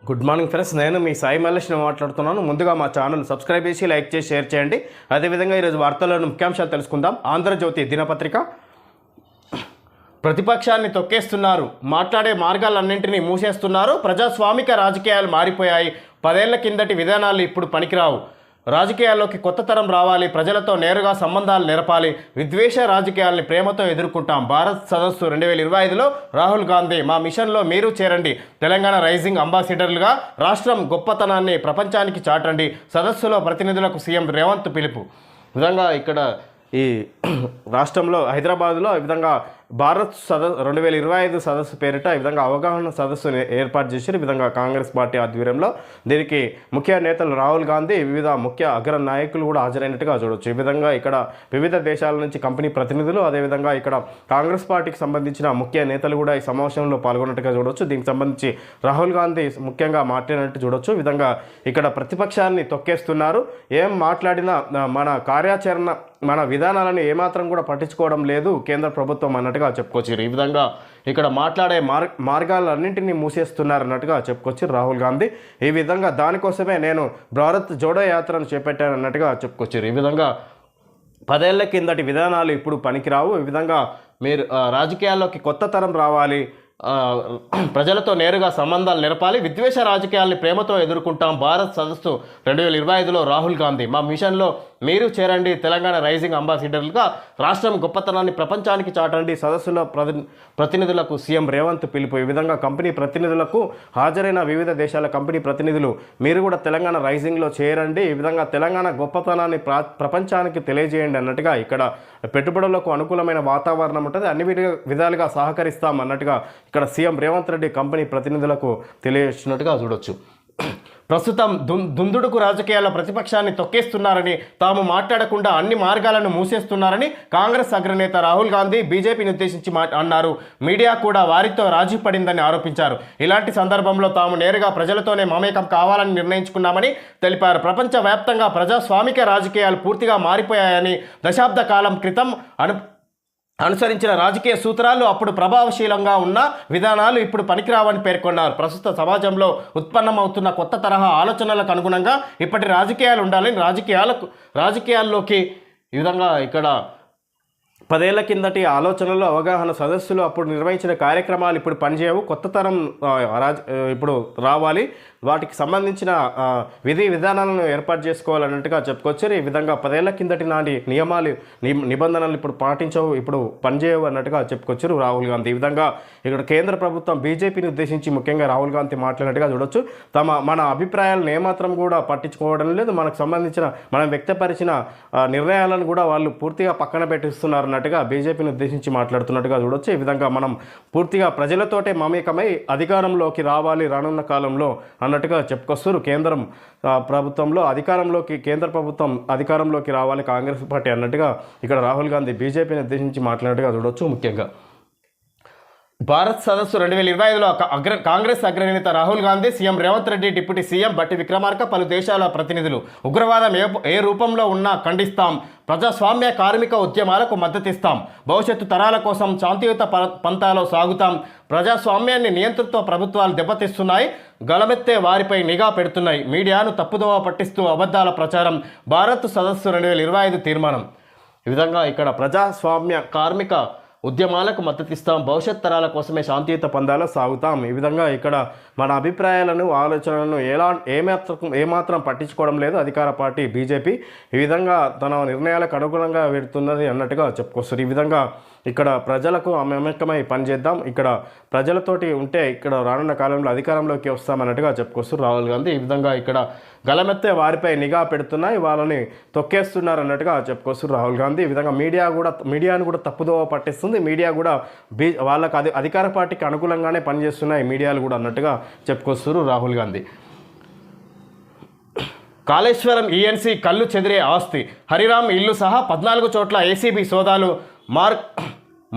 Good morning friends, నేను మీ సాయి మల్లేష్ని మాట్లాడుతున్నాను. ముందుగా మా ఛానల్ సబ్స్క్రైబ్ చేసి లైక్ చేసి షేర్ చేయండి. అదేవిధంగా ఈరోజు వార్తల్లోని ముఖ్యాంశాలు తెలుసుకుందాం. ఆంధ్రజ్యోతి దినపత్రిక, ప్రతిపక్షాన్ని తొక్కేస్తున్నారు, మాట్లాడే మార్గాలన్నింటినీ మూసేస్తున్నారు, ప్రజాస్వామిక రాజకీయాలు మారిపోయాయి, 10 ఏళ్ల కిందటి విధానాలు ఇప్పుడు పనికిరావు, రాజకీయాల్లోకి కొత్త తరం రావాలి, ప్రజలతో నేరుగా సంబంధాలు నెరపాలి, విద్వేష రాజకీయాల్ని ప్రేమతో ఎదుర్కొంటాం, భారత్ సదస్సు 2025లో రాహుల్ గాంధీ, మా మిషన్లో మీరు చేరండి, తెలంగాణ రైజింగ్ అంబాసిడర్లుగా రాష్ట్రం గొప్పతనాన్ని ప్రపంచానికి చాటండి, సదస్సులో ప్రతినిధులకు సీఎం రేవంత్ పిలుపు. విధంగా ఇక్కడ ఈ రాష్ట్రంలో హైదరాబాద్లో ఈ విధంగా భారత్ 2025 సదస్సు పేరిట ఈ విధంగా అవగాహన సదస్సుని ఏర్పాటు చేశారు. ఈ విధంగా కాంగ్రెస్ పార్టీ ఆధ్వర్యంలో దీనికి ముఖ్య నేతలు రాహుల్ గాంధీ, వివిధ ముఖ్య అగ్ర నాయకులు కూడా హాజరైనట్టుగా చూడవచ్చు. ఈ విధంగా ఇక్కడ వివిధ దేశాల నుంచి కంపెనీ ప్రతినిధులు, అదేవిధంగా ఇక్కడ కాంగ్రెస్ పార్టీకి సంబంధించిన ముఖ్య నేతలు కూడా ఈ సమావేశంలో పాల్గొన్నట్టుగా చూడవచ్చు. దీనికి సంబంధించి రాహుల్ గాంధీ ముఖ్యంగా మాట్లాడినట్టు చూడవచ్చు. ఈ విధంగా ఇక్కడ ప్రతిపక్షాన్ని తొక్కేస్తున్నారు, ఏం మాట్లాడినా మన కార్యాచరణ, మన విధానాలను ఏమాత్రం కూడా పట్టించుకోవడం లేదు కేంద్ర ప్రభుత్వం అన్నట్టుగా చెప్పుకోవచ్చు. ఈ విధంగా ఇక్కడ మాట్లాడే మార్గాలన్నింటినీ మూసేస్తున్నారన్నట్టుగా చెప్పుకోవచ్చు రాహుల్ గాంధీ. ఈ విధంగా దానికోసమే నేను భారత్ జోడో యాత్రను చేపట్టానన్నట్టుగా చెప్పుకోవచ్చు. ఈ విధంగా 10 ఏళ్ల కిందటి విధానాలు ఇప్పుడు పనికిరావు, ఈ విధంగా మీరు రాజకీయాల్లోకి కొత్త తరం రావాలి, ప్రజలతో నేరుగా సంబంధాలు నెరపాలి, విద్వేష రాజకీయాల్ని ప్రేమతో ఎదుర్కొంటాం, భారత్ సదస్సు 2025లో రాహుల్ గాంధీ, మా మిషన్లో మీరు చేరండి, తెలంగాణ రైజింగ్ అంబాసిడర్లుగా రాష్ట్రం గొప్పతనాన్ని ప్రపంచానికి చాటండి, సదస్సులో ప్రతినిధులకు సీఎం రేవంత్ పిలుపు. ఈ విధంగా కంపెనీ ప్రతినిధులకు హాజరైన వివిధ దేశాల కంపెనీ ప్రతినిధులు, మీరు కూడా తెలంగాణ రైజింగ్లో చేరండి, ఈ విధంగా తెలంగాణ గొప్పతనాన్ని ప్రపంచానికి తెలియజేయండి అన్నట్టుగా ఇక్కడ పెట్టుబడులకు అనుకూలమైన వాతావరణం ఉంటుంది, అన్ని విధాలుగా సహకరిస్తాం అన్నట్టుగా ఇక్కడ సీఎం రేవంత్ రెడ్డి కంపెనీ ప్రతినిధులకు తెలియజేస్తున్నట్టుగా చూడొచ్చు. ప్రస్తుతం దుందుడుకు రాజకీయాల్లో ప్రతిపక్షాన్ని తొక్కేస్తున్నారని, తాము మాట్లాడకుండా అన్ని మార్గాలను మూసేస్తున్నారని కాంగ్రెస్ అగ్రనేత రాహుల్ గాంధీ బీజేపీని ఉద్దేశించి అన్నారు. మీడియా కూడా వారితో రాజీ పడిందని ఆరోపించారు. ఇలాంటి సందర్భంలో తాము నేరుగా ప్రజలతోనే మమేకం కావాలని నిర్ణయించుకున్నామని తెలిపారు. ప్రపంచవ్యాప్తంగా ప్రజాస్వామిక రాజకీయాలు పూర్తిగా మారిపోయాయని, దశాబ్ద కాలం క్రితం అనుసరించిన రాజకీయ సూత్రాలు అప్పుడు ప్రభావశీలంగా ఉన్న విధానాలు ఇప్పుడు పనికిరావని పేర్కొన్నారు. ప్రస్తుత సమాజంలో ఉత్పన్నమవుతున్న కొత్త తరహా ఆలోచనలకు అనుగుణంగా ఇప్పటి రాజకీయాలు ఉండాలని, రాజకీయాల్లోకి ఈ విధంగా ఇక్కడ 10 ఏళ్ల కిందటి ఆలోచనలు, అవగాహన సదస్సులు, అప్పుడు నిర్వహించిన కార్యక్రమాలు ఇప్పుడు పనిచేయవు, కొత్త తరం ఇప్పుడు రావాలి, వాటికి సంబంధించిన విధి విధానాలను ఏర్పాటు చేసుకోవాలన్నట్టుగా చెప్పుకొచ్చారు. ఈ విధంగా 10 ఏళ్ల కిందటి నాటి నియమాలు, నిబంధనలు ఇప్పుడు పాటించవు, ఇప్పుడు పనిచేయవు అన్నట్టుగా చెప్పుకొచ్చారు రాహుల్ గాంధీ. ఈ విధంగా ఇక్కడ కేంద్ర ప్రభుత్వం బీజేపీని ఉద్దేశించి ముఖ్యంగా రాహుల్ గాంధీ మాట్లాడినట్టుగా చూడొచ్చు. మన అభిప్రాయాలను ఏమాత్రం కూడా పట్టించుకోవడం లేదు, మనకు సంబంధించిన మనం వ్యక్తపరిచిన నిర్ణయాలను కూడా వాళ్ళు పూర్తిగా పక్కన పెట్టిస్తున్నారు అన్నట్టుగా బీజేపీని ఉద్దేశించి మాట్లాడుతున్నట్టుగా చూడొచ్చు. ఈ విధంగా మనం పూర్తిగా ప్రజలతోటే మమేకమై అధికారంలోకి రావాలి రానున్న కాలంలో అన్నట్టుగా చెప్పుకొస్తారు. కేంద్ర ప్రభుత్వం అధికారంలోకి రావాలి కాంగ్రెస్ పార్టీ అన్నట్టుగా ఇక్కడ రాహుల్ గాంధీ బీజేపీని ఉద్దేశించి మాట్లాడినట్టుగా చూడొచ్చు. ముఖ్యంగా భారత్ సదస్సు 2025లో కాంగ్రెస్ అగ్రనేత Rahul Gandhi, CM Revanth Reddy, deputy CM బట్టి విక్రమార్క, పలు దేశాల ప్రతినిధులు, ఉగ్రవాదం ఏ రూపంలో ఉన్నా ఖండిస్తాం, ప్రజాస్వామ్య కార్మిక ఉద్యమాలకు మద్దతిస్తాం, భవిష్యత్తు తరాల కోసం శాంతియుత పంతాలో సాగుతాం, ప్రజాస్వామ్యాన్ని నియంతృత్వ ప్రభుత్వాలు దెబ్బతీస్తున్నాయి, గలమెత్తే వారిపై నిఘా పెడుతున్నాయి, మీడియాను తప్పుదోవ పట్టిస్తూ అబద్ధాల ప్రచారం, భారత్ సదస్సు 2025 తీర్మానం. ఈ విధంగా ఇక్కడ ప్రజాస్వామ్య కార్మిక ఉద్యమాలకు మద్దతిస్తాం, భవిష్యత్ తరాల కోసమే శాంతియుత పందాలో సాగుతాం. ఈ విధంగా ఇక్కడ మన అభిప్రాయాలను, ఆలోచనలను ఏమాత్రం పట్టించుకోవడం లేదు అధికార పార్టీ బీజేపీ. ఈ విధంగా తన నిర్ణయాలకు అనుగుణంగా వెళ్తున్నది అన్నట్టుగా చెప్పుకొస్తారు. ఈ విధంగా ఇక్కడ ప్రజలకు మమేకమై పనిచేద్దాం, ఇక్కడ ప్రజలతోటి ఉంటే ఇక్కడ రానున్న కాలంలో అధికారంలోకి వస్తామన్నట్టుగా చెప్పుకొస్తారు రాహుల్ గాంధీ. ఈ విధంగా ఇక్కడ గలమెత్తే వారిపై నిఘా పెడుతున్నాయి, వాళ్ళని తొక్కేస్తున్నారు అన్నట్టుగా చెప్పుకొస్తారు రాహుల్ గాంధీ. ఈ విధంగా మీడియాను కూడా తప్పుదోవ పట్టిస్తుంది, మీడియా కూడా వాళ్ళకు అధికార పార్టీకి అనుకూలంగానే పనిచేస్తున్నాయి మీడియాలు కూడా అన్నట్టుగా చెప్పుకొస్తారు రాహుల్ గాంధీ. కాళేశ్వరం ఈఎన్సీ కళ్ళు చెదిరే ఆస్తి, హరిరామ్ ఇల్లు సహా 14 చోట్ల ఏసీబీ సోదాలు,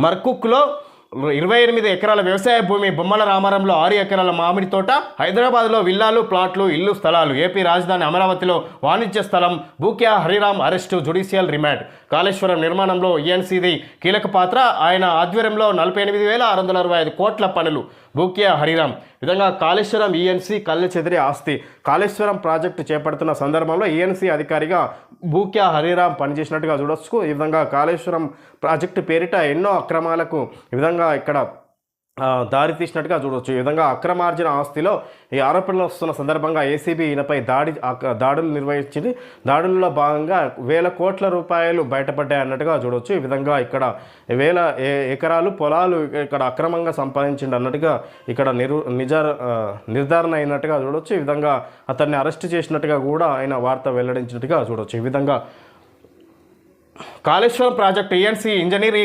మర్కుక్లో 28 ఎకరాల వ్యవసాయ భూమి, బొమ్మల రామారంలో 6 ఎకరాల మామిడి తోట, హైదరాబాద్లో విల్లాలు, ప్లాట్లు, ఇల్లు స్థలాలు, ఏపీ రాజధాని అమరావతిలో వాణిజ్య స్థలం, Bhukya Hariram arrest, judicial remand. Kaleshwaram నిర్మాణంలో ఈఎన్సీది కీలక పాత్ర. ఆయన ఆధ్వర్యంలో 48,665 కోట్ల పనులు. భూక్యా హరిరామ్. విధంగా కాళేశ్వరం ఈఎన్సీ కళ్ళు చెదిరే ఆస్తి. కాళేశ్వరం ప్రాజెక్టు చేపడుతున్న సందర్భంలో ఈఎన్సీ అధికారిగా భూక్యా హరిరామ్ పనిచేసినట్టుగా చూడొచ్చు. ఈ విధంగా కాళేశ్వరం ప్రాజెక్టు పేరిట ఎన్నో అక్రమాలకు ఈ విధంగా ఇక్కడ దారి తీసినట్టుగా చూడవచ్చు. ఈ విధంగా అక్రమార్జన ఆస్తిలో ఈ ఆరోపణలు వస్తున్న సందర్భంగా ఏసీబీ ఈయనపై దాడులు నిర్వహించింది. దాడుల్లో భాగంగా 1,000 కోట్ల రూపాయలు బయటపడ్డాయి అన్నట్టుగా చూడవచ్చు. ఈ విధంగా ఇక్కడ 1,000 ఎకరాలు పొలాలు ఇక్కడ అక్రమంగా సంపాదించింది అన్నట్టుగా ఇక్కడ నిర్ధారణ అయినట్టుగా చూడవచ్చు. ఈ విధంగా అతన్ని అరెస్ట్ చేసినట్టుగా కూడా ఆయన వార్త వెల్లడించినట్టుగా చూడవచ్చు. ఈ విధంగా Kaleshwaram project ENC engineer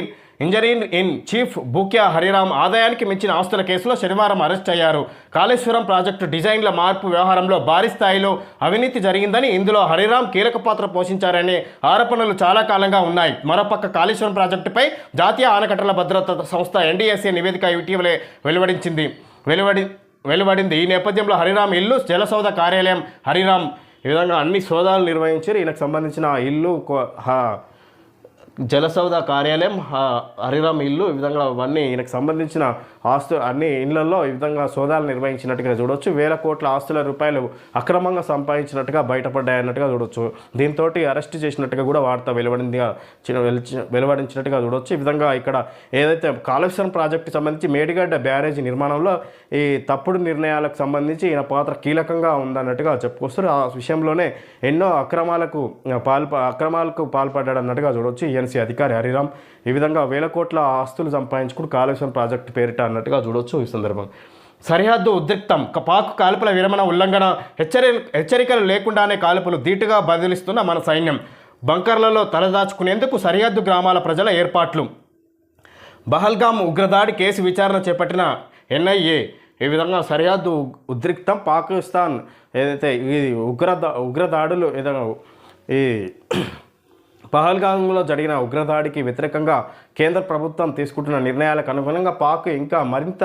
in chief Bhukya Hariram ఆదాయానికి మించిన ఆస్తుల కేసులో శనివారం అరెస్ట్ అయ్యారు. కాళేశ్వరం ప్రాజెక్టు డిజైన్ల మార్పు వ్యవహారంలో భారీ స్థాయిలో అవినీతి జరిగిందని, ఇందులో హరిరామ్ కీలక పాత్ర పోషించారనే ఆరోపణలు చాలా కాలంగా ఉన్నాయి. మరోపక్క కాళేశ్వరం ప్రాజెక్టుపై జాతీయ ఆనకట్టల భద్రతా సంస్థ ఎన్డీఎస్ఏ నివేదిక ఇటీవలే వెలువడింది. ఈ నేపథ్యంలో హరిరామ్ ఇల్లు, జలసౌధ కార్యాలయం హరిరామ్ ఈ విధంగా అన్ని సోదాలు నిర్వహించారు. ఈయనకు సంబంధించిన ఇల్లు, జలసౌధ కార్యాలయం, హరిరామ్ ఇల్లు, ఈ విధంగా అవన్నీ ఈయనకు సంబంధించిన ఆస్తులు అన్ని ఇళ్లలో ఈ విధంగా సోదాలు నిర్వహించినట్టుగా చూడవచ్చు. 1,000 కోట్ల ఆస్తుల రూపాయలు అక్రమంగా సంపాదించినట్టుగా బయటపడ్డాయన్నట్టుగా చూడవచ్చు. దీంతో అరెస్ట్ చేసినట్టుగా కూడా వార్త వెలువడించినట్టుగా చూడవచ్చు. ఈ విధంగా ఇక్కడ ఏదైతే కాళేశ్వరం ప్రాజెక్టుకి సంబంధించి మేడిగడ్డ బ్యారేజీ నిర్మాణంలో ఈ తప్పుడు నిర్ణయాలకు సంబంధించి ఈయన పాత్ర కీలకంగా ఉందన్నట్టుగా చెప్పుకొస్తారు. ఆ విషయంలోనే ఎన్నో అక్రమాలకు పాల్పడ్డాడన్నట్టుగా చూడవచ్చు ఈఎన్సీ అధికారి హరిరామ్. ఈ విధంగా 1,000 కోట్ల ఆస్తులు సంపాదించుకుని కాళేశ్వరం ప్రాజెక్టు పేరిట అన్నట్టుగా చూడవచ్చు. ఈ సందర్భం సరిహద్దు ఉద్రిక్తం. పాక్ కాల్పుల విరమణ ఉల్లంఘన, హెచ్చరికలు లేకుండానే కాల్పులు ధీటుగా బదిలిస్తున్న మన సైన్యం. బంకర్లలో తలదాచుకునేందుకు సరిహద్దు గ్రామాల ప్రజల ఏర్పాట్లు. బహల్గామ్ ఉగ్రదాడి కేసు విచారణ చేపట్టిన ఎన్ఐఏ. ఈ విధంగా సరిహద్దు ఉద్రిక్తం. పాకిస్తాన్ ఏదైతే ఈ ఉగ్రదాడులు ఏదైనా ఈ పహల్గాంలో జరిగిన ఉగ్రదాడికి వ్యతిరేకంగా కేంద్ర ప్రభుత్వం తీసుకుంటున్న నిర్ణయాలకు అనుగుణంగా పాక్ ఇంకా మరింత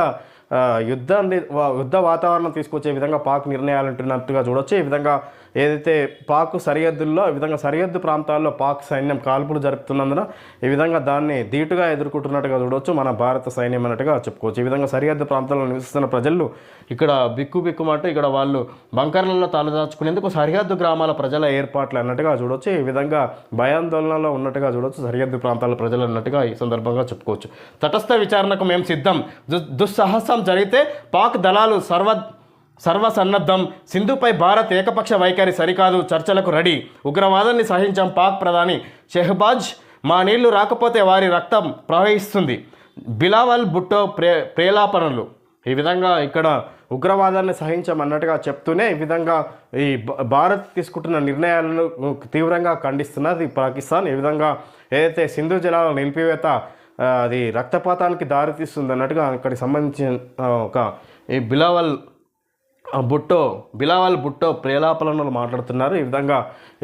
యుద్ధ వాతావరణం తీసుకొచ్చే విధంగా పాక్ నిర్ణయాలు ఉంటున్నట్టుగా చూడవచ్చు. ఈ విధంగా ఏదైతే పాక్ సరిహద్దుల్లో ఈ విధంగా సరిహద్దు ప్రాంతాల్లో పాక్ సైన్యం కాల్పులు జరుపుతున్నందున ఈ విధంగా దాన్ని ధీటుగా ఎదుర్కొంటున్నట్టుగా చూడవచ్చు మన భారత సైన్యం అన్నట్టుగా చెప్పుకోవచ్చు. ఈ విధంగా సరిహద్దు ప్రాంతాల్లో నివసిస్తున్న ప్రజలు ఇక్కడ బిక్కుమంటూ ఇక్కడ వాళ్ళు బంకర్లలో తలదాచుకునేందుకు సరిహద్దు గ్రామాల ప్రజల ఏర్పాట్లు అన్నట్టుగా చూడవచ్చు. ఈ విధంగా భయాందోళనలో ఉన్నట్టుగా చూడవచ్చు సరిహద్దు ప్రాంతాల ప్రజలు అన్నట్టుగా ఈ సందర్భంగా చెప్పుకోవచ్చు. తటస్థ విచారణకు మేము సిద్ధం. దుస్సాహసం జరిగితే పాక్ దళాలు సర్వసన్నద్ధం. సింధుపై భారత్ ఏకపక్ష వైఖరి సరికాదు, చర్చలకు రెడీ. ఉగ్రవాదాన్ని సహించాం. పాక్ ప్రధాని షెహబాజ్. మా నీళ్లు రాకపోతే వారి రక్తం ప్రవహిస్తుంది. బిలావల్ భుట్టో ప్రేలాపనలు. ఈ విధంగా ఇక్కడ ఉగ్రవాదాన్ని సహించమన్నట్టుగా చెప్తూనే ఈ విధంగా ఈ భారత్ తీసుకుంటున్న నిర్ణయాలను తీవ్రంగా ఖండిస్తున్నది పాకిస్తాన్. ఈ విధంగా ఏదైతే సింధు జలాల నిలిపివేత అది రక్తపాతానికి దారితీస్తుంది అన్నట్టుగా అక్కడికి సంబంధించిన ఒక ఈ బిలావల్ భుట్టో ప్రేలాపనలు మాట్లాడుతున్నారు. ఈ విధంగా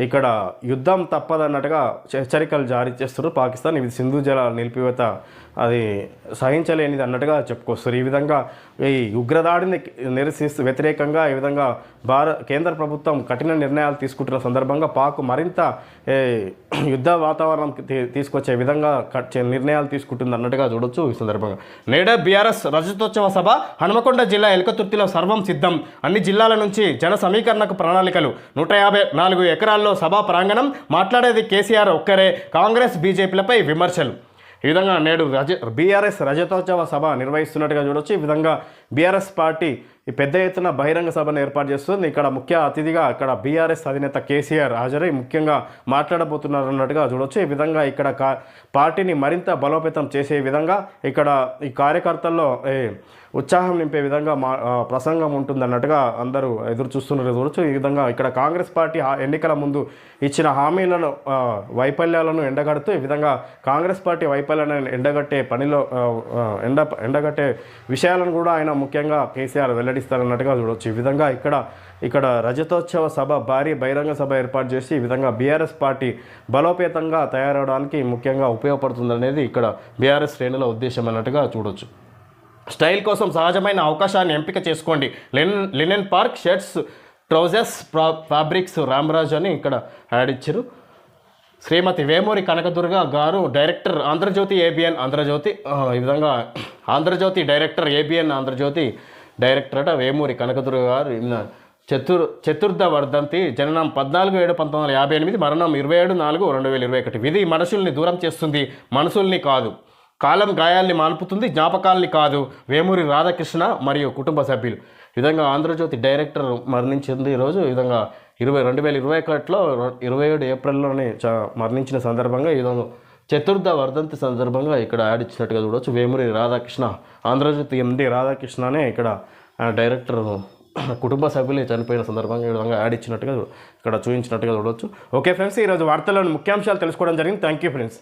ఇక్కడ యుద్ధం తప్పదన్నట్టుగా హెచ్చరికలు జారీ చేస్తున్నారు పాకిస్తాన్. ఇది సింధు జలాల నిలిపివేత అది సహించలేనిది అన్నట్టుగా చెప్పుకొస్తారు. ఈ విధంగా ఈ ఉగ్రదాడిని నిరసిస్తూ వ్యతిరేకంగా ఈ విధంగా కేంద్ర ప్రభుత్వం కఠిన నిర్ణయాలు తీసుకుంటున్న సందర్భంగా పాక్ మరింత యుద్ధ వాతావరణం తీసుకొచ్చే విధంగా నిర్ణయాలు తీసుకుంటుంది అన్నట్టుగా చూడొచ్చు. ఈ సందర్భంగా నేడే బీఆర్ఎస్ రజతోత్సవ సభ. హనుమకొండ జిల్లా ఎలకతుర్తిలో సర్వం సిద్ధం. అన్ని జిల్లాల నుంచి జన సమీకరణకు ప్రణాళికలు. 154 ఎకరాల్లో సభా ప్రాంగణం. మాట్లాడేది కేసీఆర్ ఒక్కరే. కాంగ్రెస్ బీజేపీలపై విమర్శలు. ఈ విధంగా నేడు బీఆర్ఎస్ రజతోత్సవ సభ నిర్వహిస్తున్నట్టుగా చూడవచ్చు. ఈ విధంగా బీఆర్ఎస్ పార్టీ ఈ పెద్ద ఎత్తున బహిరంగ సభను ఏర్పాటు చేస్తుంది. ఇక్కడ ముఖ్య అతిథిగా ఇక్కడ బీఆర్ఎస్ అధినేత కేసీఆర్ హాజరై ముఖ్యంగా మాట్లాడబోతున్నారు అన్నట్టుగా చూడవచ్చు. ఈ విధంగా ఇక్కడ పార్టీని మరింత బలోపేతం చేసే విధంగా ఇక్కడ ఈ కార్యకర్తల్లో ఉత్సాహం నింపే విధంగా ప్రసంగం ఉంటుందన్నట్టుగా అందరూ ఎదురు చూస్తున్నారు చూడవచ్చు. ఈ విధంగా ఇక్కడ కాంగ్రెస్ పార్టీ ఎన్నికల ముందు ఇచ్చిన హామీలను వైఫల్యాలను ఎండగడుతూ ఈ విధంగా కాంగ్రెస్ పార్టీ వైఫల్యాలను ఎండగట్టే పనిలో ఎండగట్టే విషయాలను కూడా ఆయన ముఖ్యంగా కేసీఆర్ వెల్లడిస్తారన్నట్టుగా చూడవచ్చు. ఈ విధంగా ఇక్కడ రజతోత్సవ సభ భారీ బహిరంగ సభ ఏర్పాటు చేసి ఈ విధంగా బీఆర్ఎస్ పార్టీ బలోపేతంగా తయారవడానికి ముఖ్యంగా ఉపయోగపడుతుందనేది ఇక్కడ బీఆర్ఎస్ శ్రేణుల ఉద్దేశం అన్నట్టుగా చూడవచ్చు. స్టైల్ కోసం సహజమైన అవకాశాన్ని ఎంపిక చేసుకోండి. Linen park shirts trousers fabrics Ramraj అని ఇక్కడ యాడ్ ఇచ్చారు. శ్రీమతి వేమూరి కనకదుర్గ గారు డైరెక్టర్ ఆంధ్రజ్యోతి ఏబిఎన్ ఆంధ్రజ్యోతి ఈ విధంగా Andhra Jyothi director ABN Andhra Jyothi director అట వేమూరి కనకదుర్గ గారు చతుర్థ వర్ధంతి. జననం 14/7/1958, మరణం 27/4/2021. విధి మనుషుల్ని దూరం చేస్తుంది, మనసుల్ని కాదు. కాలం గాయాల్ని మాన్పుతుంది, జ్ఞాపకాల్ని కాదు. వేమూరి రాధాకృష్ణ మరియు కుటుంబ సభ్యులు. ఈ విధంగా ఆంధ్రజ్యోతి డైరెక్టర్ మరణించింది ఈరోజు. ఈ విధంగా 2021లో 27 ఏప్రిల్లోనే మరణించిన సందర్భంగా ఈ విధంగా చతుర్థ వర్ధంతి సందర్భంగా ఇక్కడ యాడ్ ఇచ్చినట్టుగా చూడవచ్చు. వేమూరి రాధాకృష్ణ, ఆంధ్రజ్యోతి ఎండి రాధాకృష్ణనే ఇక్కడ డైరెక్టర్ కుటుంబ సభ్యులే చనిపోయిన సందర్భంగా ఈ విధంగా యాడ్ ఇచ్చినట్టుగా ఇక్కడ చూపించినట్టుగా చూడవచ్చు. ఓకే ఫ్రెండ్స్, ఈరోజు వార్తల్లోని ముఖ్యాంశాలు తెలుసుకోవడం జరిగింది. Thank you friends.